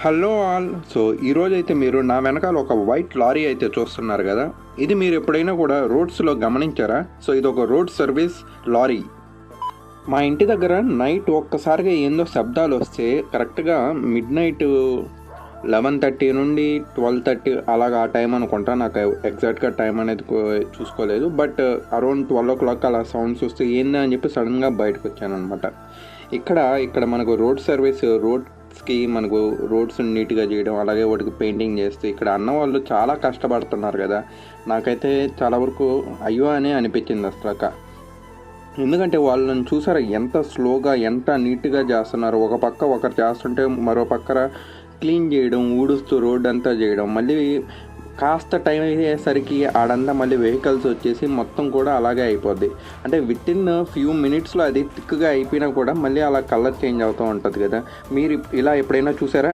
Hello all. So ఈరోజు అయితే మీరు నా వెనకాల ఒక వైట్ లారీ అయితే చూస్తున్నారు కదా. ఇది మీరు ఎప్పుడైనా కూడా రోడ్స్లో గమనించారా? సో ఇది ఒక రోడ్ సర్వీస్ లారీ. మా ఇంటి దగ్గర నైట్ ఒక్కసారిగా ఏందో శబ్దాలు వస్తే కరెక్ట్గా మిడ్ నైట్ 11:30 నుండి 12:30 అలాగా ఆ టైం అనుకుంటా. నాకు ఎగ్జాక్ట్గా టైం అనేది చూసుకోలేదు. బట్ అరౌండ్ 12 o'clock అలా సౌండ్స్ వస్తే ఏందా అని చెప్పి సడన్గా బయటకు వచ్చాను అనమాట. ఇక్కడ మనకు రోడ్ సర్వీస్, రోడ్స్కి మనకు రోడ్స్ నీట్గా చేయడం, అలాగే వాటికి పెయింటింగ్ చేస్తే ఇక్కడ అన్నవాళ్ళు చాలా కష్టపడుతున్నారు కదా. నాకైతే చాలా వరకు అయ్యో అని అనిపించింది అసలు. ఎందుకంటే వాళ్ళని చూసారా ఎంత స్లోగా ఎంత నీట్గా చేస్తున్నారు. ఒక పక్క ఒకరు చేస్తుంటే మరో పక్కన క్లీన్ చేయడం, ఊడుస్తూ రోడ్ అంతా చేయడం, మళ్ళీ కాస్త టైం అయ్యేసరికి ఆడంతా మళ్ళీ వెహికల్స్ వచ్చేసి మొత్తం కూడా అలాగే అయిపోద్ది. అంటే విత్ ఇన్ ఫ్యూ మినిట్స్లో అది థిక్గా అయిపోయినా కూడా మళ్ళీ అలా కలర్ చేంజ్ అవుతూ ఉంటుంది కదా. మీరు ఇలా ఎప్పుడైనా చూసారా?